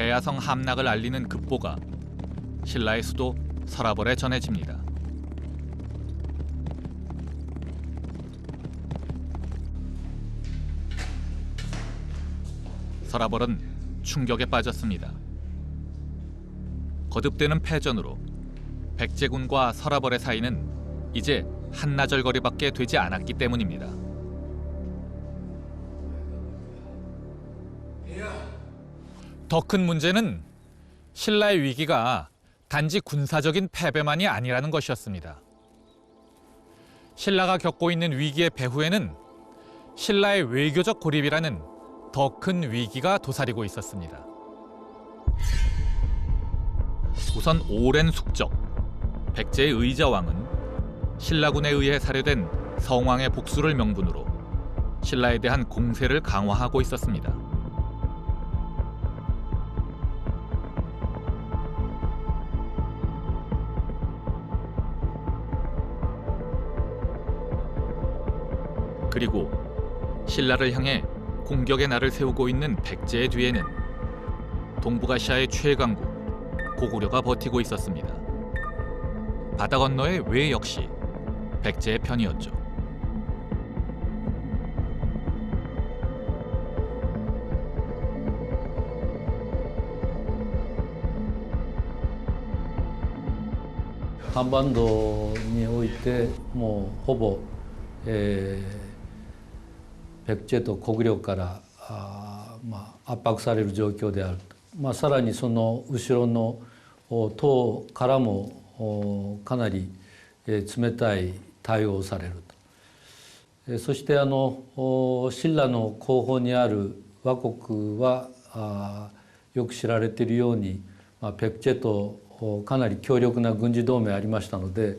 대야성 함락을 알리는 급보가 신라의 수도 서라벌에 전해집니다. 서라벌은 충격에 빠졌습니다. 거듭되는 패전으로 백제군과 서라벌의 사이는 이제 한나절 거리밖에 되지 않았기 때문입니다. 더 큰 문제는 신라의 위기가 단지 군사적인 패배만이 아니라는 것이었습니다. 신라가 겪고 있는 위기의 배후에는 신라의 외교적 고립이라는 더 큰 위기가 도사리고 있었습니다. 우선 오랜 숙적, 백제의 의자왕은 신라군에 의해 살해된 성왕의 복수를 명분으로 신라에 대한 공세를 강화하고 있었습니다. 그리고 신라를 향해 공격의 날을 세우고 있는 백제의 뒤에는 동북아시아의 최강국 고구려가 버티고 있었습니다. 바다 건너의 외 역시 백제의 편이었죠. 한반도においてもうほぼ、백제と고구려から圧迫される状況であると、さらにその後ろの唐からもかなり冷たい対応をされると。そして親鸞の後方にある倭国はよく知られているように、백제とかなり強力な軍事同盟ありましたので、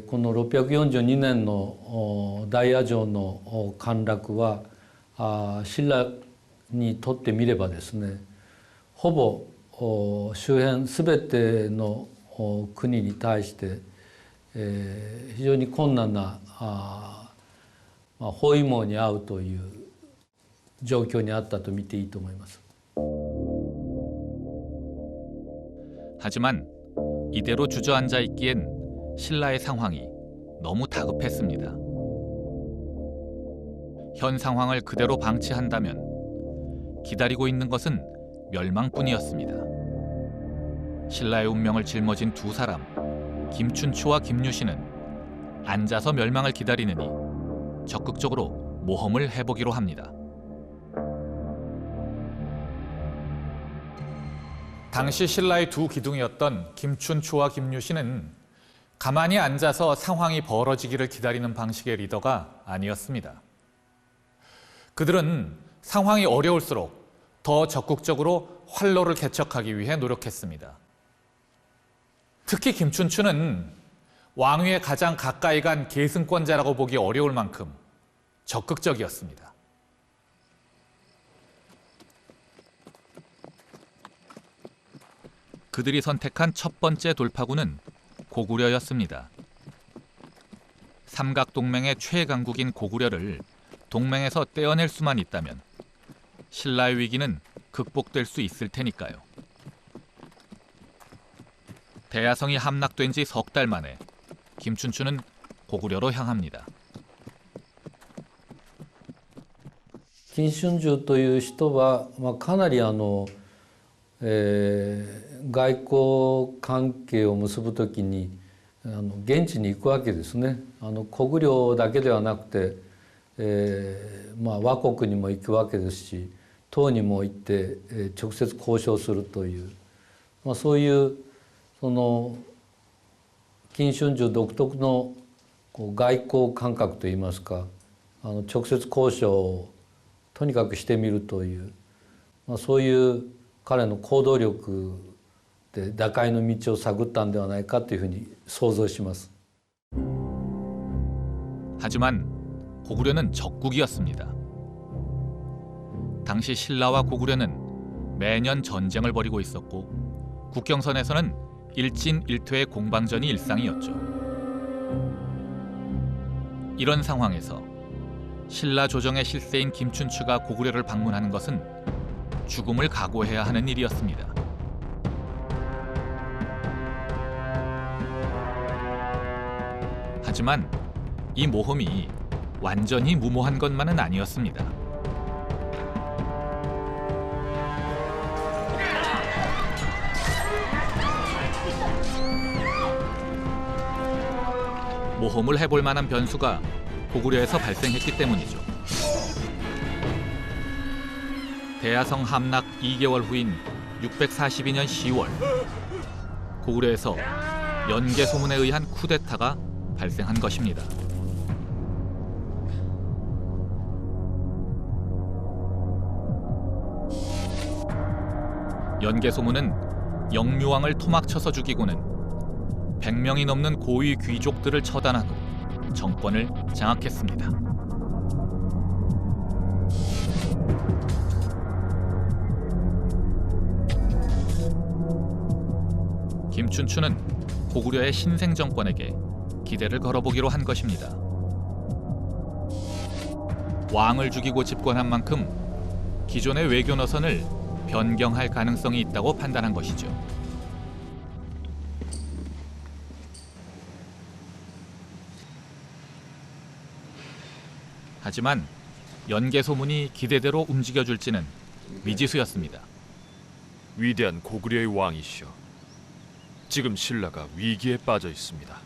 この642年の大野城の陥落は親鸞にとってみればですね、ほぼ周辺すべての国に対して非常に困難な包囲網に遭うという状況にあったと見ていいと思います。 하지만 이대로 주저앉아 있기엔 신라의 상황이 너무 다급했습니다. 현 상황을 그대로 방치한다면 기다리고 있는 것은 멸망뿐이었습니다. 신라의 운명을 짊어진 두 사람, 김춘추와 김유신은 앉아서 멸망을 기다리느니 적극적으로 모험을 해보기로 합니다. 당시 신라의 두 기둥이었던 김춘추와 김유신은 가만히 앉아서 상황이 벌어지기를 기다리는 방식의 리더가 아니었습니다. 그들은 상황이 어려울수록 더 적극적으로 활로를 개척하기 위해 노력했습니다. 특히 김춘추는 왕위에 가장 가까이 간 계승권자라고 보기 어려울 만큼 적극적이었습니다. 그들이 선택한 첫 번째 돌파구는 고구려였습니다. 삼각동맹의 최강국인 고구려를 동맹에서 떼어낼 수만 있다면 신라의 위기는 극복될 수 있을 테니까요. 대야성이 함락된 지 석 달 만에 김춘추는 고구려로 향합니다. 金春珠という人は、かなり外交関係を結ぶときに現地に行くわけですね。コグ領だけではなくて、倭国にも行くわけですし、唐にも行って、直接交渉するという、そういうその金春珠独特の外交感覚といいますか、直接交渉をとにかくしてみるという、そういう彼の行動力で打開の道を探ったんではないかというふうに想像します。 하지만 고구려는 적국이었습니다. 당시 신라와 고구려는 매년 전쟁을 벌이고 있었고 국경선에서는 일진일퇴의 공방전이 일상이었죠. 이런 상황에서 신라 조정의 실세인 김춘추가 고구려를 방문하는 것은 죽음을 각오해야 하는 일이었습니다. 하지만 이 모험이 완전히 무모한 것만은 아니었습니다. 모험을 해볼 만한 변수가 고구려에서 발생했기 때문이죠. 대야성 함락 2개월 후인 642년 10월, 고구려에서 연개 소문에 의한 쿠데타가 발생한 것입니다. 연개 소문은 영묘왕을 토막쳐서 죽이고는 100명이 넘는 고위 귀족들을 처단한 후 정권을 장악했습니다. 김춘추는 고구려의 신생 정권에게 기대를 걸어보기로 한 것입니다. 왕을 죽이고 집권한 만큼 기존의 외교 노선을 변경할 가능성이 있다고 판단한 것이죠. 하지만 연개 소문이 기대대로 움직여줄지는 미지수였습니다. 위대한 고구려의 왕이시여, 지금 신라가 위기에 빠져 있습니다.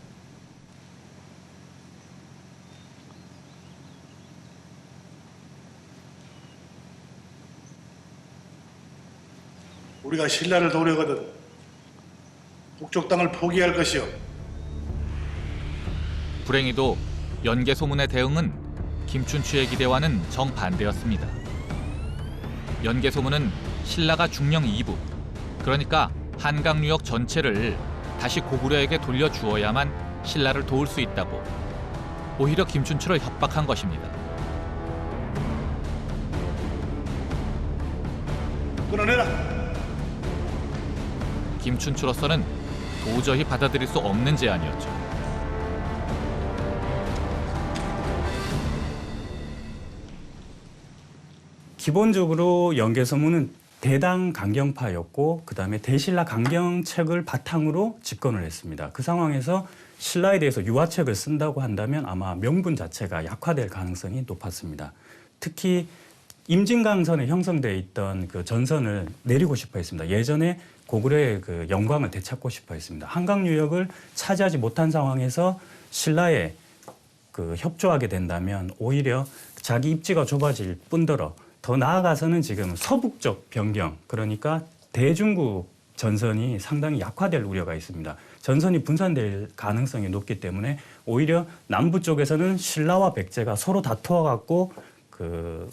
우리가 신라를 도우려거든 북쪽 땅을 포기할 것이오. 불행히도 연개 소문의 대응은 김춘추의 기대와는 정반대였습니다. 연개 소문은 신라가 중령 2부, 그러니까 한강 유역 전체를 다시 고구려에게 돌려주어야만 신라를 도울 수 있다고 오히려 김춘추를 협박한 것입니다. 끊어내라. 김춘추로서는 도저히 받아들일 수 없는 제안이었죠. 기본적으로 연개소문은 대당 강경파였고 그다음에 대신라 강경책을 바탕으로 집권을 했습니다. 그 상황에서 신라에 대해서 유화책을 쓴다고 한다면 아마 명분 자체가 약화될 가능성이 높았습니다. 특히 임진강선에 형성되어 있던 그 전선을 내리고 싶어 했습니다. 예전에 고구려의 그 영광을 되찾고 싶어 했습니다. 한강 유역을 차지하지 못한 상황에서 신라에 그 협조하게 된다면 오히려 자기 입지가 좁아질 뿐더러 더 나아가서는 지금 서북쪽 변경, 그러니까 대중국 전선이 상당히 약화될 우려가 있습니다. 전선이 분산될 가능성이 높기 때문에 오히려 남부 쪽에서는 신라와 백제가 서로 다투어갖고 그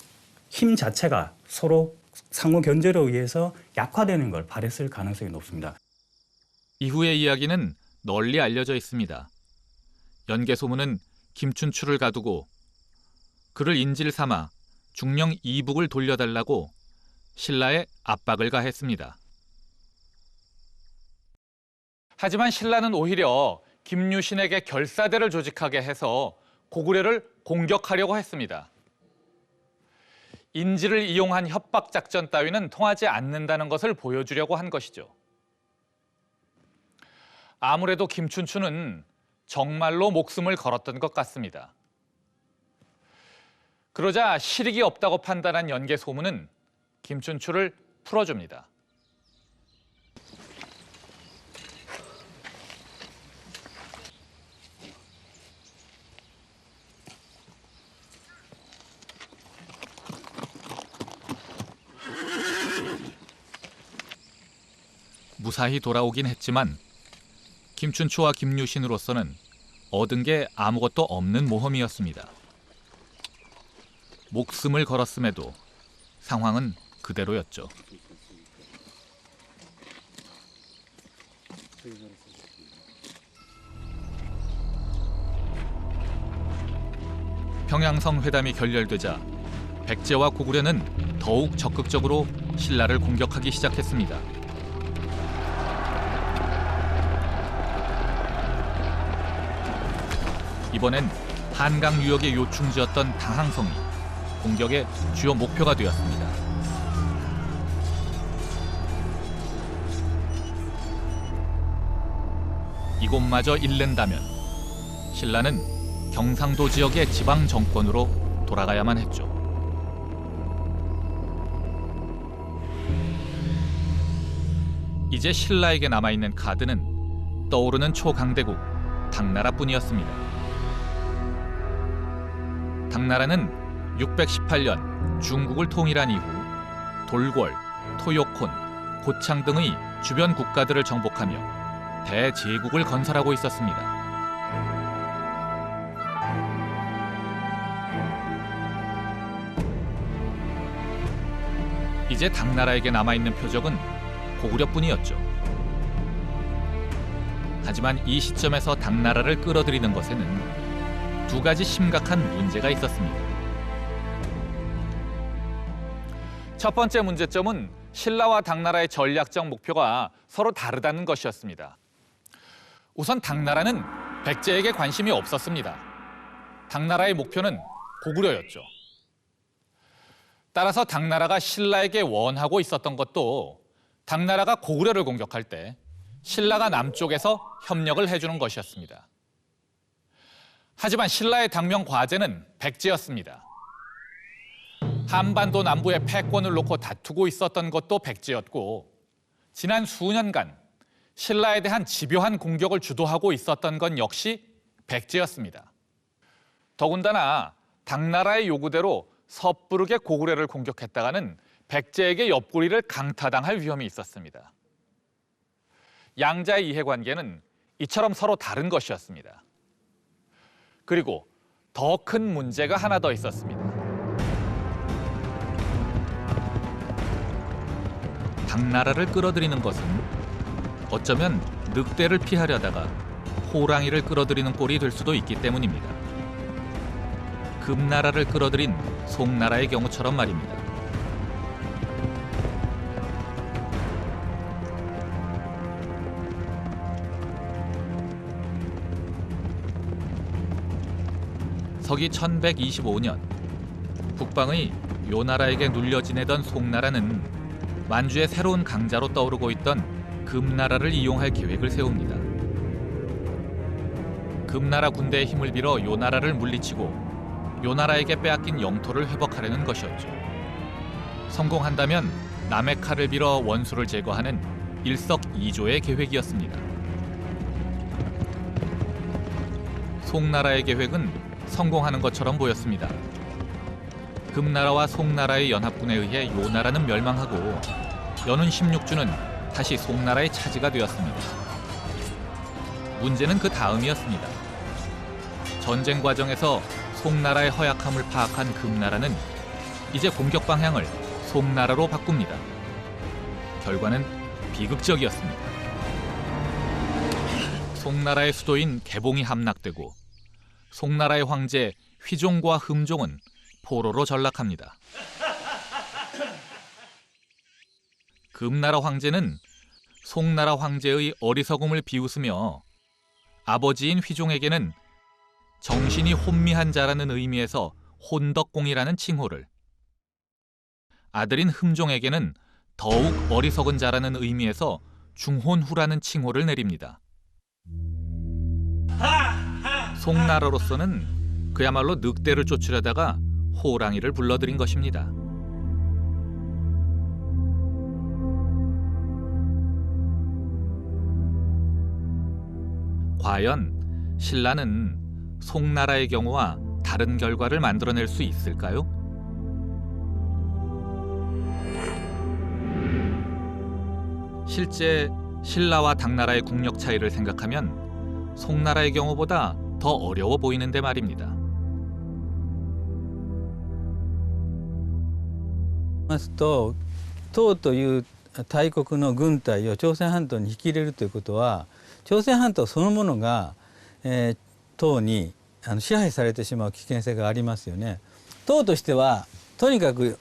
힘 자체가 서로 상호 견제로 의해서 약화되는 걸 바랬을 가능성이 높습니다. 이후의 이야기는 널리 알려져 있습니다. 연개 소문은 김춘추를 가두고 그를 인질 삼아 중령 이북을 돌려달라고 신라에 압박을 가했습니다. 하지만 신라는 오히려 김유신에게 결사대를 조직하게 해서 고구려를 공격하려고 했습니다. 인질을 이용한 협박 작전 따위는 통하지 않는다는 것을 보여주려고 한 것이죠. 아무래도 김춘추는 정말로 목숨을 걸었던 것 같습니다. 그러자 실익이 없다고 판단한 연개 소문은 김춘추를 풀어줍니다. 무사히 돌아오긴 했지만 김춘추와 김유신으로서는 얻은 게 아무것도 없는 모험이었습니다. 목숨을 걸었음에도 상황은 그대로였죠. 평양성 회담이 결렬되자 백제와 고구려는 더욱 적극적으로 신라를 공격하기 시작했습니다. 이번엔 한강 유역의 요충지였던 당항성이 공격의 주요 목표가 되었습니다. 이곳마저 잃는다면 신라는 경상도 지역의 지방 정권으로 돌아가야만 했죠. 이제 신라에게 남아있는 카드는 떠오르는 초강대국 당나라뿐이었습니다. 당나라는 618년 중국을 통일한 이후 돌궐, 토요콘, 고창 등의 주변 국가들을 정복하며 대제국을 건설하고 있었습니다. 이제 당나라에게 남아있는 표적은 고구려뿐이었죠. 하지만 이 시점에서 당나라를 끌어들이는 것에는 두 가지 심각한 문제가 있었습니다. 첫 번째 문제점은 신라와 당나라의 전략적 목표가 서로 다르다는 것이었습니다. 우선 당나라는 백제에게 관심이 없었습니다. 당나라의 목표는 고구려였죠. 따라서 당나라가 신라에게 원하고 있었던 것도 당나라가 고구려를 공격할 때 신라가 남쪽에서 협력을 해주는 것이었습니다. 하지만 신라의 당면 과제는 백제였습니다. 한반도 남부의 패권을 놓고 다투고 있었던 것도 백제였고, 지난 수년간 신라에 대한 집요한 공격을 주도하고 있었던 건 역시 백제였습니다. 더군다나 당나라의 요구대로 섣부르게 고구려를 공격했다가는 백제에게 옆구리를 강타당할 위험이 있었습니다. 양자의 이해관계는 이처럼 서로 다른 것이었습니다. 그리고 더 큰 문제가 하나 더 있었습니다. 당나라를 끌어들이는 것은 어쩌면 늑대를 피하려다가 호랑이를 끌어들이는 꼴이 될 수도 있기 때문입니다. 금나라를 끌어들인 송나라의 경우처럼 말입니다. 서기 1125년 북방의 요나라에게 눌려 지내던 송나라는 만주의 새로운 강자로 떠오르고 있던 금나라를 이용할 계획을 세웁니다. 금나라 군대의 힘을 빌어 요나라를 물리치고 요나라에게 빼앗긴 영토를 회복하려는 것이었죠. 성공한다면 남의 칼을 빌어 원수를 제거하는 일석이조의 계획이었습니다. 송나라의 계획은 성공하는 것처럼 보였습니다. 금나라와 송나라의 연합군에 의해 요나라는 멸망하고 연운 16주는 다시 송나라의 차지가 되었습니다. 문제는 그 다음이었습니다. 전쟁 과정에서 송나라의 허약함을 파악한 금나라는 이제 공격 방향을 송나라로 바꿉니다. 결과는 비극적이었습니다. 송나라의 수도인 개봉이 함락되고 송나라의 황제 휘종과 흠종은 포로로 전락합니다. 금나라 황제는 송나라 황제의 어리석음을 비웃으며 아버지인 휘종에게는 정신이 혼미한 자라는 의미에서 혼덕공이라는 칭호를, 아들인 흠종에게는 더욱 어리석은 자라는 의미에서 중혼후라는 칭호를 내립니다. 송나라로서는 그야말로 늑대를 쫓으려다가 호랑이를 불러들인 것입니다. 과연 신라는 송나라의 경우와 다른 결과를 만들어낼 수 있을까요? 실제 신라와 당나라의 국력 차이를 생각하면 송나라의 경우보다 더 어려워 보이는데 말입니다. ますと唐という大国の軍隊を朝鮮半島に引き入れるということは朝鮮半島そのものが、唐に支配されてしまう危険性がありますよね。唐としてはとにかく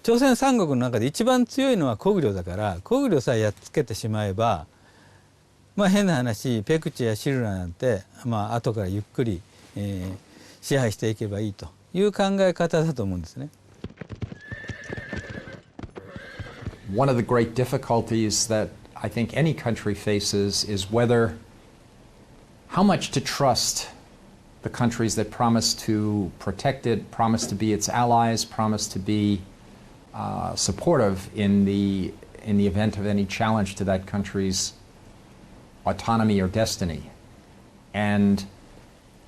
朝鮮三国の中で一番強いのはコグリョだからコグリョさえやっつけてしまえば、まあ、変な話ペクチェやシルラなんて、まあ後からゆっくり、支配していけばいいという考え方だと思うんですね。One of the great difficulties that I think any country faces is whether how much to trust the countries that promise to protect it, promise to be its allies, promise to be supportive in the event of any challenge to that country's autonomy or destiny. And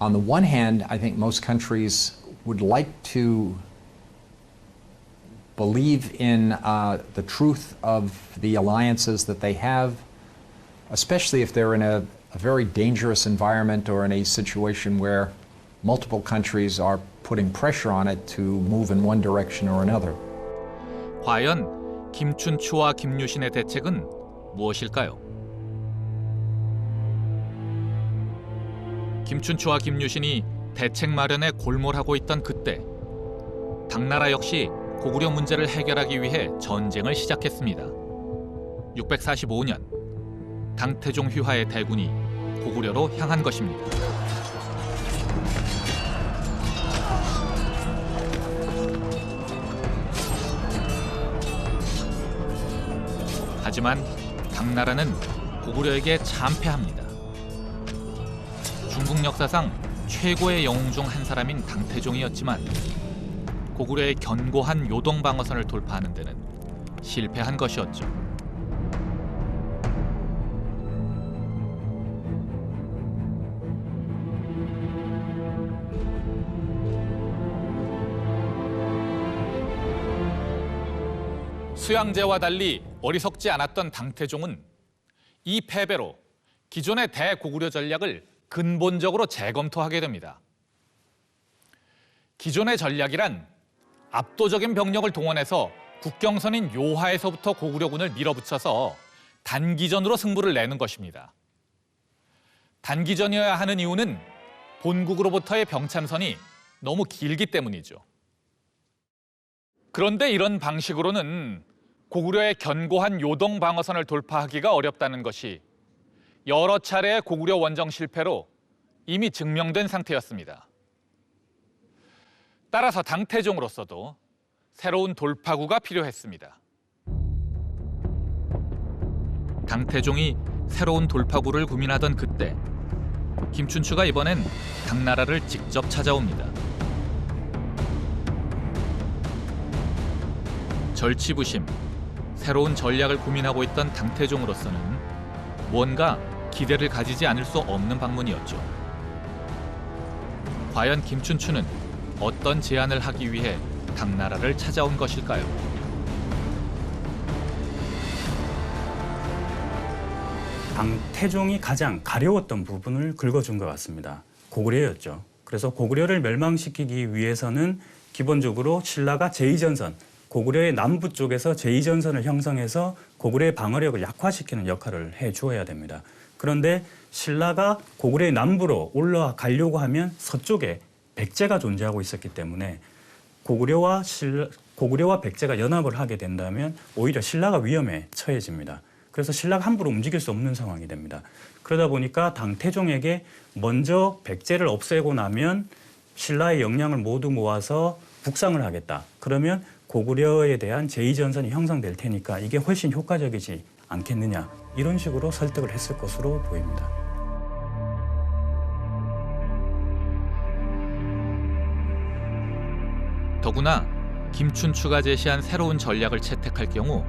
on the one hand, I think most countries would like to believe in the truth of the alliances that they have, especially if they're in a very dangerous environment or in a situation where multiple countries are putting pressure on it to move in one direction or another. 과연 김춘추와 김유신의 대책은 무엇일까요? 김춘추와 김유신이 대책 마련에 골몰하고 있던 그때 당나라 역시 고구려 문제를 해결하기 위해 전쟁을 시작했습니다. 645년 당태종 휘하의 대군이 고구려로 향한 것입니다. 하지만 당나라는 고구려에게 참패합니다. 중국 역사상 최고의 영웅 중 한 사람인 당태종이었지만 고구려의 견고한 요동 방어선을 돌파하는 데는 실패한 것이었죠. 수양제와 달리 어리석지 않았던 당태종은 이 패배로 기존의 대고구려 전략을 근본적으로 재검토하게 됩니다. 기존의 전략이란 압도적인 병력을 동원해서 국경선인 요하에서부터 고구려군을 밀어붙여서 단기전으로 승부를 내는 것입니다. 단기전이어야 하는 이유는 본국으로부터의 병참선이 너무 길기 때문이죠. 그런데 이런 방식으로는 고구려의 견고한 요동 방어선을 돌파하기가 어렵다는 것이 여러 차례의 고구려 원정 실패로 이미 증명된 상태였습니다. 따라서 당태종으로서도 새로운 돌파구가 필요했습니다. 당태종이 새로운 돌파구를 고민하던 그때 김춘추가 이번엔 당나라를 직접 찾아옵니다. 절치부심, 새로운 전략을 고민하고 있던 당태종으로서는 뭔가 기대를 가지지 않을 수 없는 방문이었죠. 과연 김춘추는 어떤 제안을 하기 위해 당나라를 찾아온 것일까요? 당태종이 가장 가려웠던 부분을 긁어준 것 같습니다. 고구려였죠. 그래서 고구려를 멸망시키기 위해서는 기본적으로 신라가 제2전선, 고구려의 남부 쪽에서 제2전선을 형성해서 고구려의 방어력을 약화시키는 역할을 해주어야 됩니다. 그런데 신라가 고구려의 남부로 올라가려고 하면 서쪽에 백제가 존재하고 있었기 때문에 고구려와 백제가 연합을 하게 된다면 오히려 신라가 위험에 처해집니다. 그래서 신라가 함부로 움직일 수 없는 상황이 됩니다. 그러다 보니까 당태종에게 먼저 백제를 없애고 나면 신라의 역량을 모두 모아서 북상을 하겠다. 그러면 고구려에 대한 제2전선이 형성될 테니까 이게 훨씬 효과적이지 않겠느냐. 이런 식으로 설득을 했을 것으로 보입니다. 더구나 김춘추가 제시한 새로운 전략을 채택할 경우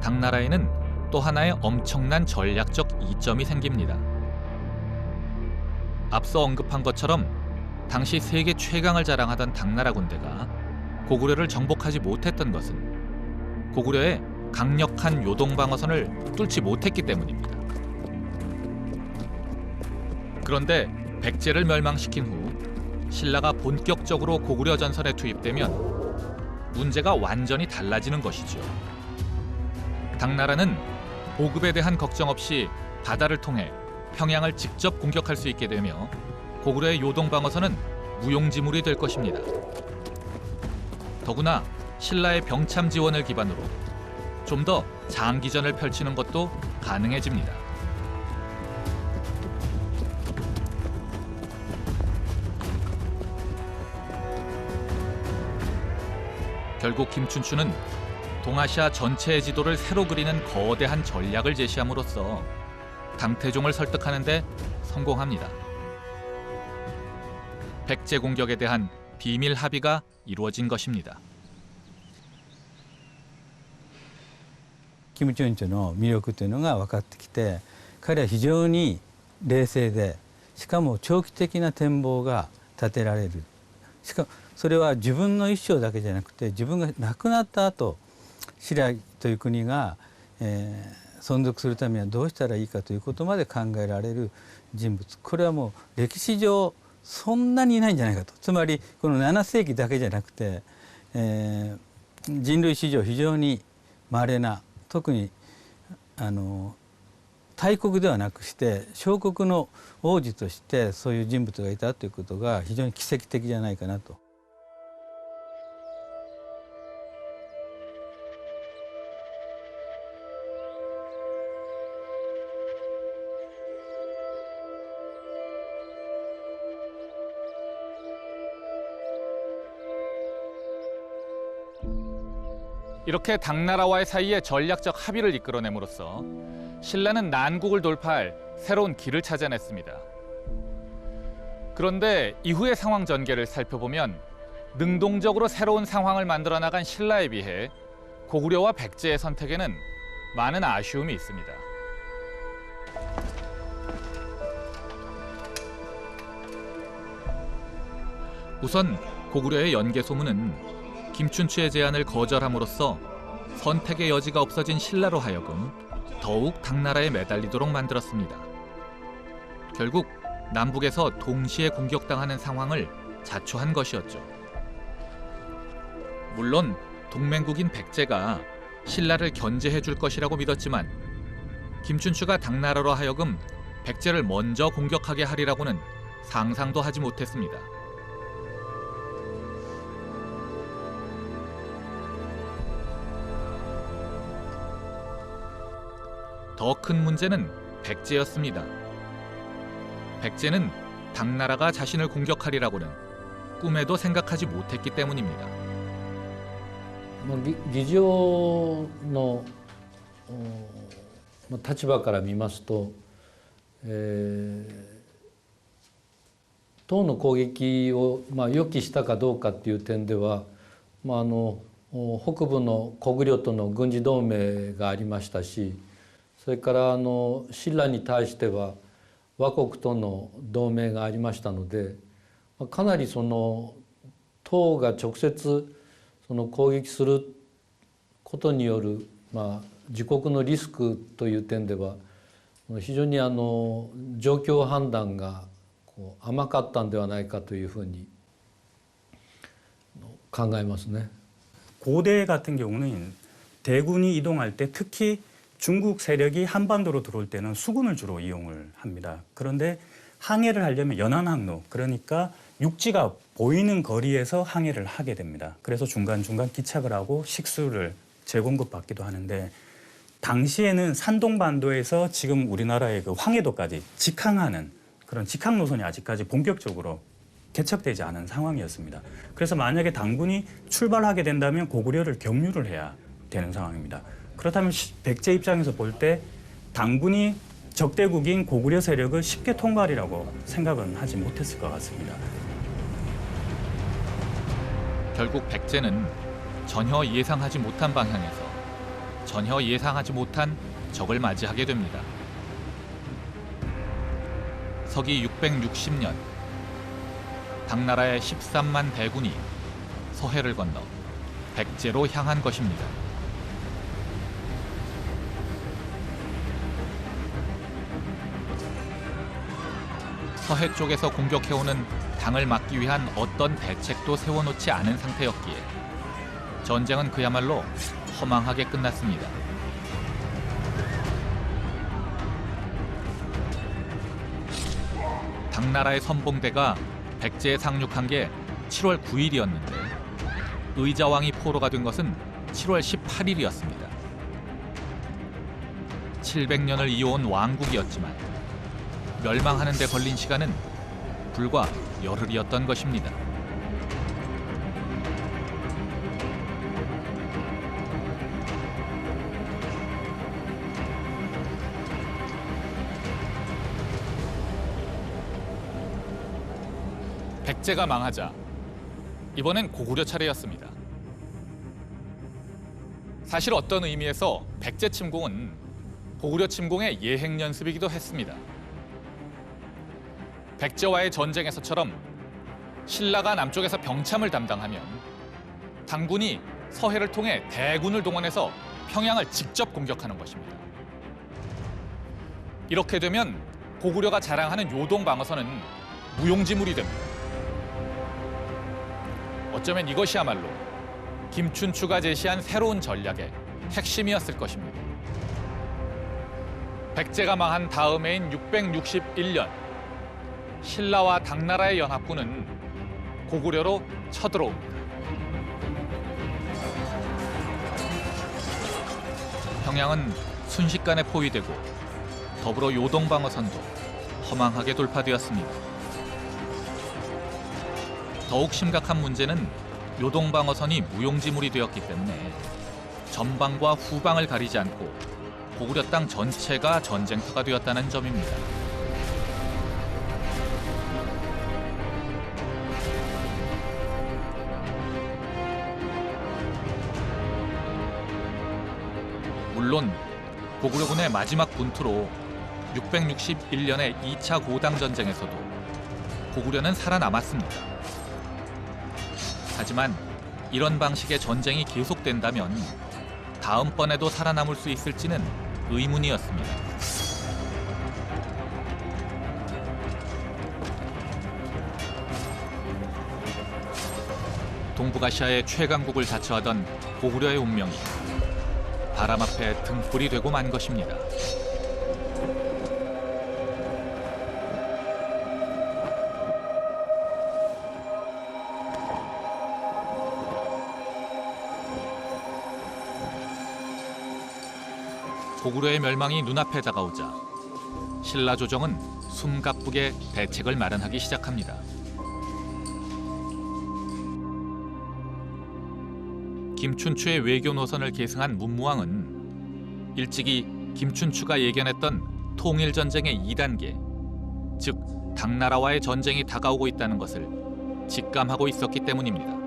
당나라에는 또 하나의 엄청난 전략적 이점이 생깁니다. 앞서 언급한 것처럼 당시 세계 최강을 자랑하던 당나라 군대가 고구려를 정복하지 못했던 것은 고구려의 강력한 요동 방어선을 뚫지 못했기 때문입니다. 그런데 백제를 멸망시킨 후 신라가 본격적으로 고구려 전선에 투입되면 문제가 완전히 달라지는 것이죠. 당나라는 보급에 대한 걱정 없이 바다를 통해 평양을 직접 공격할 수 있게 되며 고구려의 요동 방어선은 무용지물이 될 것입니다. 더구나 신라의 병참 지원을 기반으로 좀 더 장기전을 펼치는 것도 가능해집니다. 결국 김춘추는 동아시아 전체의 지도를 새로 그리는 거대한 전략을 제시함으로써 당태종을 설득하는 데 성공합니다. 백제 공격에 대한 비밀 합의가 이루어진 것입니다. キム・チョンチョの魅力というのが分かってきて、彼は非常に冷静で、しかも長期的な展望が立てられる。しかもそれは自分の一生だけじゃなくて、自分が亡くなった後、新羅という国が、存続するためにはどうしたらいいかということまで考えられる人物。これはもう歴史上そんなにいないんじゃないかと。つまりこの7世紀だけじゃなくて、人類史上非常に稀な、特に大国ではなくして小国の王子としてそういう人物がいたということが非常に奇跡的じゃないかなと。이렇게 당나라와의 사이에 전략적 합의를 이끌어냄으로써 신라는 난국을 돌파할 새로운 길을 찾아냈습니다. 그런데 이후의 상황 전개를 살펴보면 능동적으로 새로운 상황을 만들어 나간 신라에 비해 고구려와 백제의 선택에는 많은 아쉬움이 있습니다. 우선 고구려의 연개 소문은 김춘추의 제안을 거절함으로써 선택의 여지가 없어진 신라로 하여금 더욱 당나라에 매달리도록 만들었습니다. 결국 남북에서 동시에 공격당하는 상황을 자초한 것이었죠. 물론 동맹국인 백제가 신라를 견제해 줄 것이라고 믿었지만 김춘추가 당나라로 하여금 백제를 먼저 공격하게 하리라고는 상상도 하지 못했습니다. 더 큰 문제는 백제였습니다. 백제는 당나라가 자신을 공격하리라고는 꿈에도 생각하지 못했기 때문입니다. 議場の立場から見ますと、唐の攻撃を予期したかどうかっていう点では、北部のコグリョとの軍事同盟がありましたし、それから新羅に対しては倭国との同盟がありましたので、かなりその唐が直接その攻撃することによる、自国のリスクという点では非常に状況判断が甘かったんではないかというふうに考えますね。 고대 같은 경우는 대군이 이동할 때 특히 중국 세력이 한반도로 들어올 때는 수군을 주로 이용을 합니다. 그런데 항해를 하려면 연안항로, 그러니까 육지가 보이는 거리에서 항해를 하게 됩니다. 그래서 중간중간 기착을 하고 식수를 재공급받기도 하는데, 당시에는 산동반도에서 지금 우리나라의 그 황해도까지 직항하는 그런 직항 노선이 아직까지 본격적으로 개척되지 않은 상황이었습니다. 그래서 만약에 당군이 출발하게 된다면 고구려를 경유를 해야 되는 상황입니다. 그렇다면 백제 입장에서 볼 때 당군이 적대국인 고구려 세력을 쉽게 통과하리라고 생각은 하지 못했을 것 같습니다. 결국 백제는 전혀 예상하지 못한 방향에서 전혀 예상하지 못한 적을 맞이하게 됩니다. 서기 660년 당나라의 13만 대군이 서해를 건너 백제로 향한 것입니다. 서해 쪽에서 공격해오는 당을 막기 위한 어떤 대책도 세워놓지 않은 상태였기에 전쟁은 그야말로 허망하게 끝났습니다. 당나라의 선봉대가 백제에 상륙한 게 7월 9일이었는데 의자왕이 포로가 된 것은 7월 18일이었습니다. 700년을 이어온 왕국이었지만 멸망하는 데 걸린 시간은 불과 열흘이었던 것입니다. 백제가 망하자 이번엔 고구려 차례였습니다. 사실 어떤 의미에서 백제 침공은 고구려 침공의 예행 연습이기도 했습니다. 백제와의 전쟁에서처럼 신라가 남쪽에서 병참을 담당하면 당군이 서해를 통해 대군을 동원해서 평양을 직접 공격하는 것입니다. 이렇게 되면 고구려가 자랑하는 요동 방어선은 무용지물이 됩니다. 어쩌면 이것이야말로 김춘추가 제시한 새로운 전략의 핵심이었을 것입니다. 백제가 망한 다음해인 661년 신라와 당나라의 연합군은 고구려로 쳐들어옵니다. 평양은 순식간에 포위되고 더불어 요동 방어선도 허망하게 돌파되었습니다. 더욱 심각한 문제는 요동 방어선이 무용지물이 되었기 때문에 전방과 후방을 가리지 않고 고구려 땅 전체가 전쟁터가 되었다는 점입니다. 물론 고구려군의 마지막 분투로 661년의 2차 고당 전쟁에서도 고구려는 살아남았습니다. 하지만 이런 방식의 전쟁이 계속된다면 다음번에도 살아남을 수 있을지는 의문이었습니다. 동북아시아의 최강국을 자처하던 고구려의 운명이 바람 앞에 등불이 되고 만 것입니다. 고구려의 멸망이 눈앞에 다가오자 신라 조정은 숨가쁘게 대책을 마련하기 시작합니다. 김춘추의 외교 노선을 계승한 문무왕은 일찍이 김춘추가 예견했던 통일전쟁의 2단계, 즉 당나라와의 전쟁이 다가오고 있다는 것을 직감하고 있었기 때문입니다.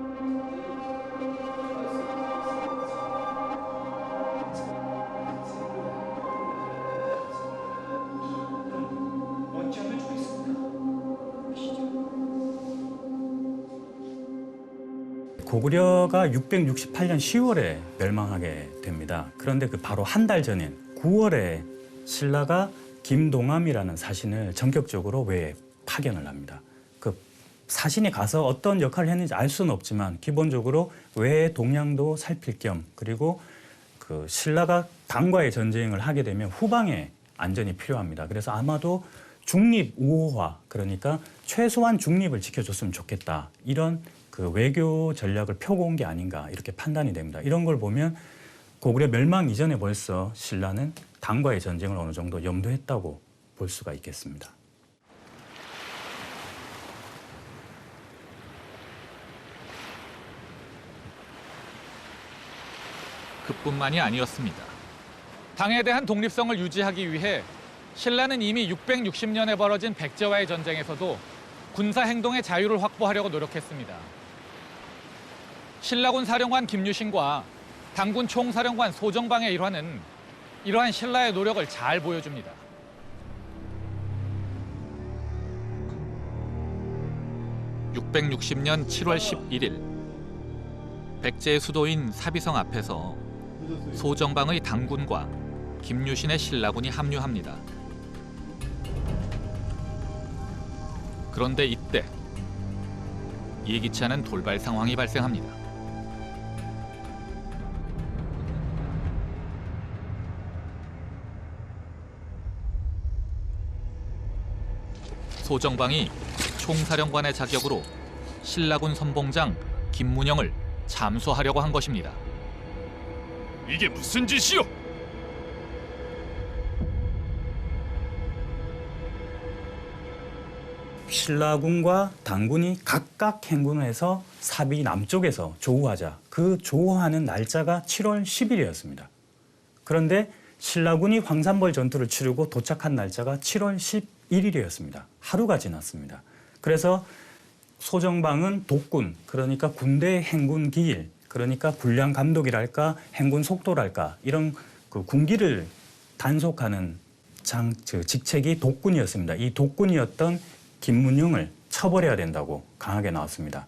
고구려가 668년 10월에 멸망하게 됩니다. 그런데 그 바로 한 달 전인 9월에 신라가 김동암이라는 사신을 전격적으로 외에 파견을 합니다. 그 사신이 가서 어떤 역할을 했는지 알 수는 없지만 기본적으로 외의 동향도 살필 겸 그리고 그 신라가 당과의 전쟁을 하게 되면 후방에 안전이 필요합니다. 그래서 아마도 중립 우호화, 그러니까 최소한 중립을 지켜줬으면 좋겠다. 이런 그 외교 전략을 펴고 온 게 아닌가 이렇게 판단이 됩니다. 이런 걸 보면 고구려 멸망 이전에 벌써 신라는 당과의 전쟁을 어느 정도 염두했다고 볼 수가 있겠습니다. 그뿐만이 아니었습니다. 당에 대한 독립성을 유지하기 위해 신라는 이미 660년에 벌어진 백제와의 전쟁에서도 군사 행동의 자유를 확보하려고 노력했습니다. 신라군 사령관 김유신과 당군 총사령관 소정방의 일화는 이러한 신라의 노력을 잘 보여줍니다. (660년 7월 11일) 백제의 수도인 사비성 앞에서 소정방의 당군과 김유신의 신라군이 합류합니다. 그런데 이때 예기치 않은 돌발 상황이 발생합니다. 소정방이 총사령관의 자격으로 신라군 선봉장 김문영을 잠수하려고 한 것입니다. 이게 무슨 짓이오? 신라군과 당군이 각각 행군을 해서 사비 남쪽에서 조우하자. 그 조우하는 날짜가 7월 10일이었습니다. 그런데 신라군이 황산벌 전투를 치르고 도착한 날짜가 7월 11일이었습니다. 하루가 지났습니다. 그래서 소정방은 독군, 그러니까 군대 행군 기일, 그러니까 불량 감독이랄까 행군 속도랄까 이런 그 군기를 단속하는 직책이 독군이었습니다. 이 독군이었던 김문영을 처벌해야 된다고 강하게 나왔습니다.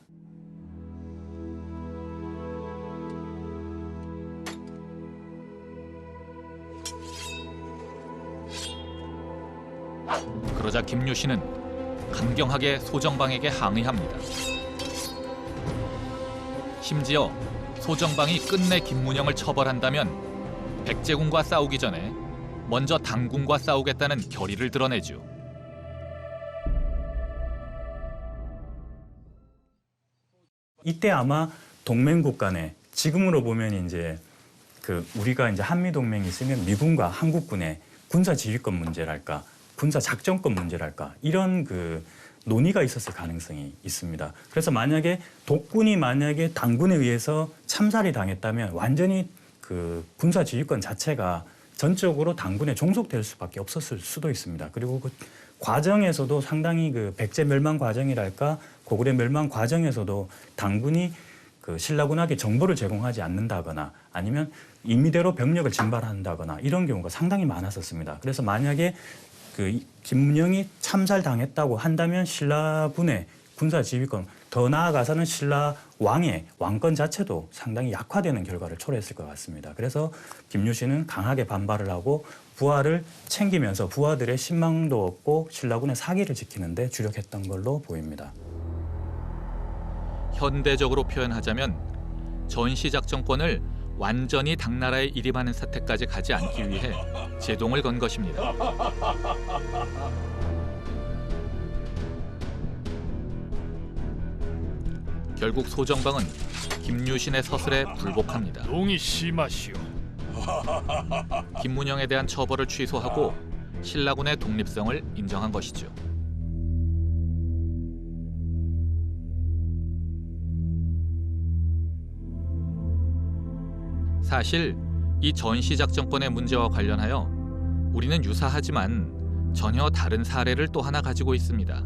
그러자 김유신은 강경하게 소정방에게 항의합니다. 심지어 소정방이 끝내 김문영을 처벌한다면 백제군과 싸우기 전에 먼저 당군과 싸우겠다는 결의를 드러내죠. 이때 아마 동맹국 간에 지금으로 보면 이제 우리가 이제 한미 동맹이 있으면 미군과 한국군의 군사 지휘권 문제랄까, 군사 작전권 문제랄까 이런 논의가 있었을 가능성이 있습니다. 그래서 만약에 독군이 만약에 당군에 의해서 참살이 당했다면 완전히 군사 지휘권 자체가 전적으로 당군에 종속될 수밖에 없었을 수도 있습니다. 그리고 그 과정에서도 상당히 백제 멸망 과정이랄까 고구려 멸망 과정에서도 당군이 신라군에게 정보를 제공하지 않는다거나 아니면 임의대로 병력을 진발한다거나 이런 경우가 상당히 많았었습니다. 그래서 만약에 김문영이 참살당했다고 한다면 신라군의 군사 지휘권, 더 나아가서는 신라 왕의 왕권 자체도 상당히 약화되는 결과를 초래했을 것 같습니다. 그래서 김유신은 강하게 반발을 하고 부하를 챙기면서 부하들의 신망도 얻고 신라군의 사기를 지키는 데 주력했던 걸로 보입니다. 현대적으로 표현하자면 전시작전권을 완전히 당나라에 일임하는 사태까지 가지 않기 위해 제동을 건 것입니다. 결국 소정방은 김유신의 서술에 불복합니다. 농이 심하시오. 김문영에 대한 처벌을 취소하고 신라군의 독립성을 인정한 것이죠. 사실 이 전시작전권의 문제와 관련하여 우리는 유사하지만 전혀 다른 사례를 또 하나 가지고 있습니다.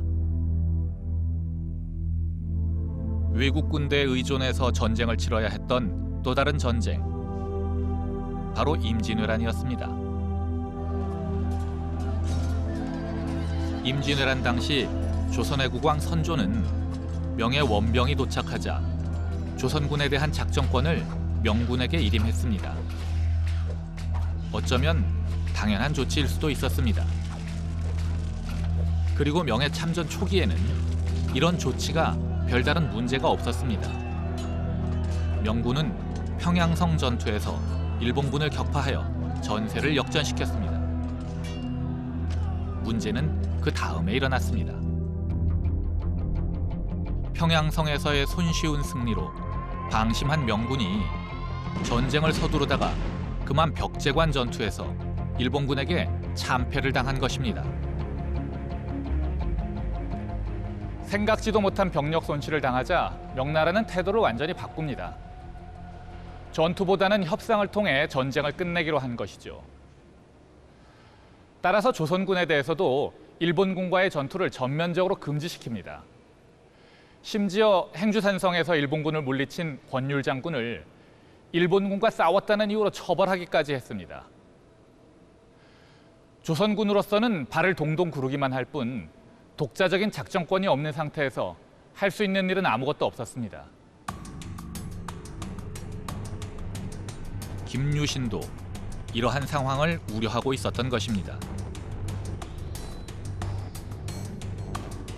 외국 군대에 의존해서 전쟁을 치러야 했던 또 다른 전쟁, 바로 임진왜란이었습니다. 임진왜란 당시 조선의 국왕 선조는 명예 원병이 도착하자 조선군에 대한 작전권을 명군에게 일임했습니다. 어쩌면 당연한 조치일 수도 있었습니다. 그리고 명예 참전 초기에는 이런 조치가 별다른 문제가 없었습니다. 명군은 평양성 전투에서 일본군을 격파하여 전세를 역전시켰습니다. 문제는 그 다음에 일어났습니다. 평양성에서의 손쉬운 승리로 방심한 명군이 전쟁을 서두르다가 그만 벽제관 전투에서 일본군에게 참패를 당한 것입니다. 생각지도 못한 병력 손실을 당하자 명나라는 태도를 완전히 바꿉니다. 전투보다는 협상을 통해 전쟁을 끝내기로 한 것이죠. 따라서 조선군에 대해서도 일본군과의 전투를 전면적으로 금지시킵니다. 심지어 행주산성에서 일본군을 물리친 권율 장군을 일본군과 싸웠다는 이유로 처벌하기까지 했습니다. 조선군으로서는 발을 동동 구르기만 할 뿐 독자적인 작전권이 없는 상태에서 할 수 있는 일은 아무것도 없었습니다. 김유신도 이러한 상황을 우려하고 있었던 것입니다.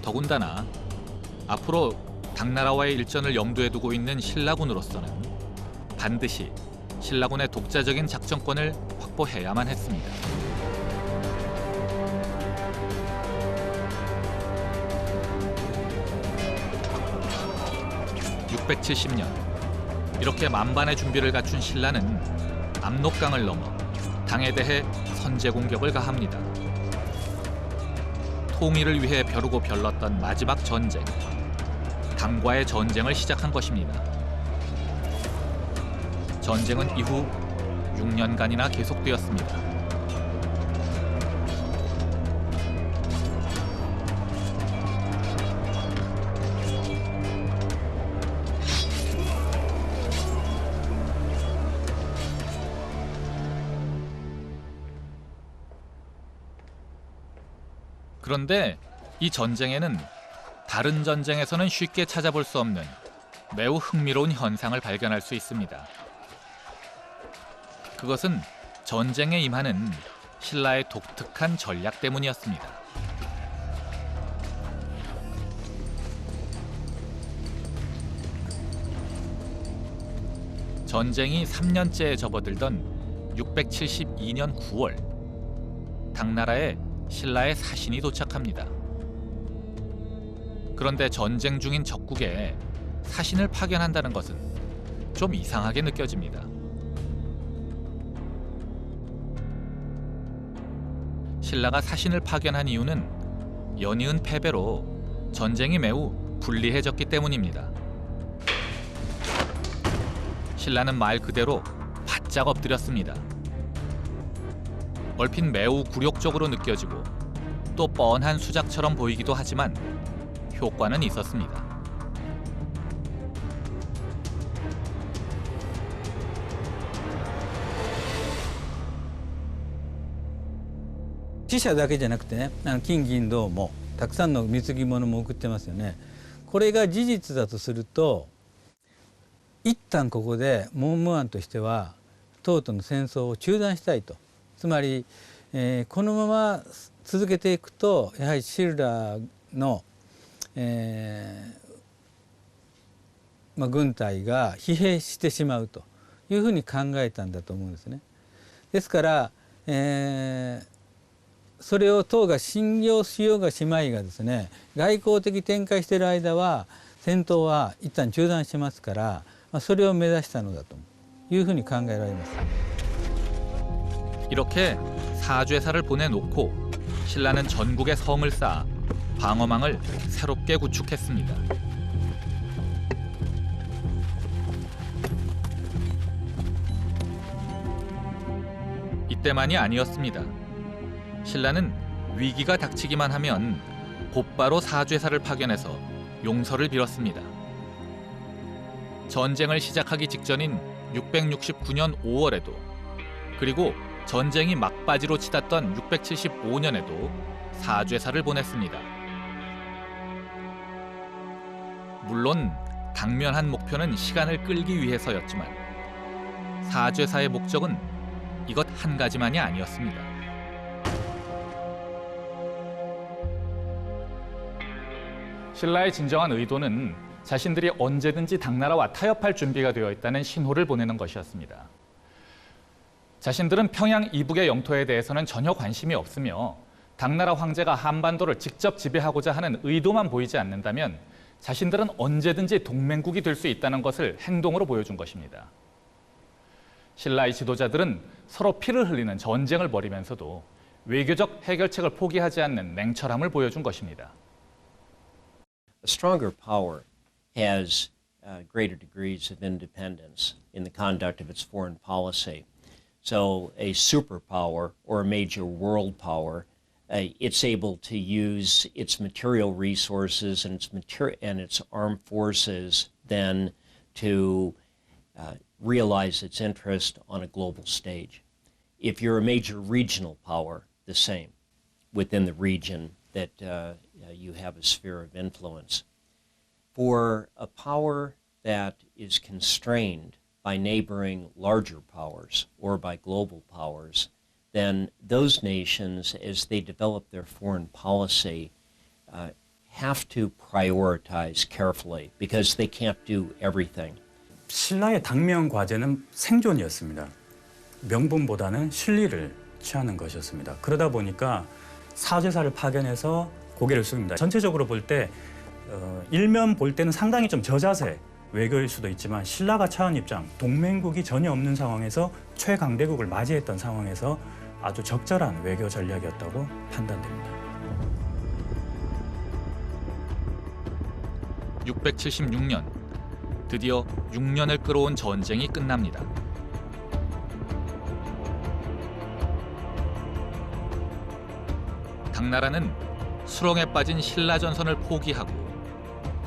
더군다나 앞으로 당나라와의 일전을 염두에 두고 있는 신라군으로서는 반드시 신라군의 독자적인 작전권을 확보해야만 했습니다. 670년, 이렇게 만반의 준비를 갖춘 신라는 압록강을 넘어 당에 대해 선제 공격을 가합니다. 통일을 위해 벼르고 별렀던 마지막 전쟁, 당과의 전쟁을 시작한 것입니다. 전쟁은 이후 6년간이나 계속되었습니다. 그런데 이 전쟁에는 다른 전쟁에서는 쉽게 찾아볼 수 없는 매우 흥미로운 현상을 발견할 수 있습니다. 그것은 전쟁에 임하는 신라의 독특한 전략 때문이었습니다. 전쟁이 3년째에 접어들던 672년 9월, 당나라에 신라의 사신이 도착합니다. 그런데 전쟁 중인 적국에 사신을 파견한다는 것은 좀 이상하게 느껴집니다. 신라가 사신을 파견한 이유는 연이은 패배로 전쟁이 매우 불리해졌기 때문입니다. 신라는 말 그대로 바짝 엎드렸습니다. 얼핏 매우 굴욕적으로 느껴지고 또 뻔한 수작처럼 보이기도 하지만 효과는 있었습니다.死者だけじゃなくてね、金銀銅もたくさんの貢ぎ物も送ってますよね。これが事実だとすると、一旦ここでモンムアンとしては唐との戦争を中断したいと。つまり、このまま続けていくとやはりシルラの、軍隊が疲弊してしまうというふうに考えたんだと思うんですね。ですから、それを唐が信用しようがしまいがですね、外交的展開している間は戦闘は一旦中断しますから、それを目指したのだというふうに考えられます。 이렇게 사죄사를 보내놓고 신라는 전국에 성을 쌓아 방어망을 새롭게 구축했습니다. 이때만이 아니었습니다. 신라는 위기가 닥치기만 하면 곧바로 사죄사를 파견해서 용서를 빌었습니다. 전쟁을 시작하기 직전인 669년 5월에도 그리고 전쟁이 막바지로 치닫던 675년에도 사죄사를 보냈습니다. 물론 당면한 목표는 시간을 끌기 위해서였지만 사죄사의 목적은 이것 한 가지만이 아니었습니다. 신라의 진정한 의도는 자신들이 언제든지 당나라와 타협할 준비가 되어 있다는 신호를 보내는 것이었습니다. 자신들은 평양 이북의 영토에 대해서는 전혀 관심이 없으며 당나라 황제가 한반도를 직접 지배하고자 하는 의도만 보이지 않는다면 자신들은 언제든지 동맹국이 될 수 있다는 것을 행동으로 보여준 것입니다. 신라의 지도자들은 서로 피를 흘리는 전쟁을 벌이면서도 외교적 해결책을 포기하지 않는 냉철함을 보여준 것입니다. A stronger power has greater degrees of independence in the conduct of its foreign policy. So a superpower or a major world power, it's able to use its material resources and its armed forces then to realize its interest on a global stage. If you're a major regional power, the same within the region that you have a sphere of influence. For a power that is constrained by neighboring larger powers or by global powers, then those nations, as they develop their foreign policy, have to prioritize carefully because they can't do everything. 신라의 당면 과제는 생존이었습니다. 명분보다는 실리를 취하는 것이었습니다. 그러다 보니까 사죄사를 파견해서 고개를 숙입니다. 전체적으로 볼 때 일면 볼 때는 상당히 좀 저자세 외교일 수도 있지만 신라가 처한 입장, 동맹국이 전혀 없는 상황에서 최강대국을 맞이했던 상황에서 아주 적절한 외교 전략이었다고 판단됩니다. 676년, 드디어 6년을 끌어온 전쟁이 끝납니다. 당나라는 수렁에 빠진 신라 전선을 포기하고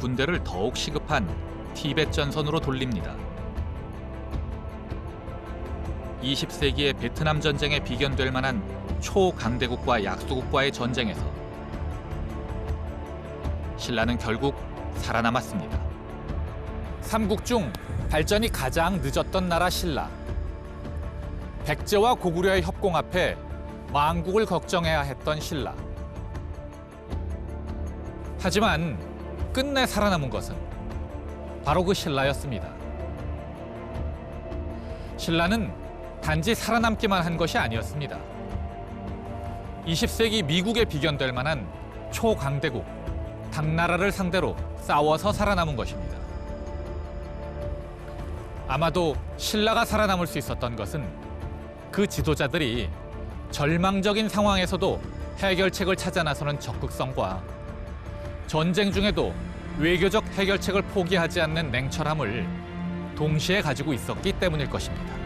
군대를 더욱 시급한 티벳 전선으로 돌립니다. 20세기의 베트남 전쟁에 비견될 만한 초강대국과 약소국과의 전쟁에서 신라는 결국 살아남았습니다. 삼국 중 발전이 가장 늦었던 나라 신라. 백제와 고구려의 협공 앞에 망국을 걱정해야 했던 신라. 하지만 끝내 살아남은 것은 바로 그 신라였습니다. 신라는 단지 살아남기만 한 것이 아니었습니다. 20세기 미국에 비견될 만한 초강대국, 당나라를 상대로 싸워서 살아남은 것입니다. 아마도 신라가 살아남을 수 있었던 것은 그 지도자들이 절망적인 상황에서도 해결책을 찾아 나서는 적극성과 전쟁 중에도 외교적 해결책을 포기하지 않는 냉철함을 동시에 가지고 있었기 때문일 것입니다.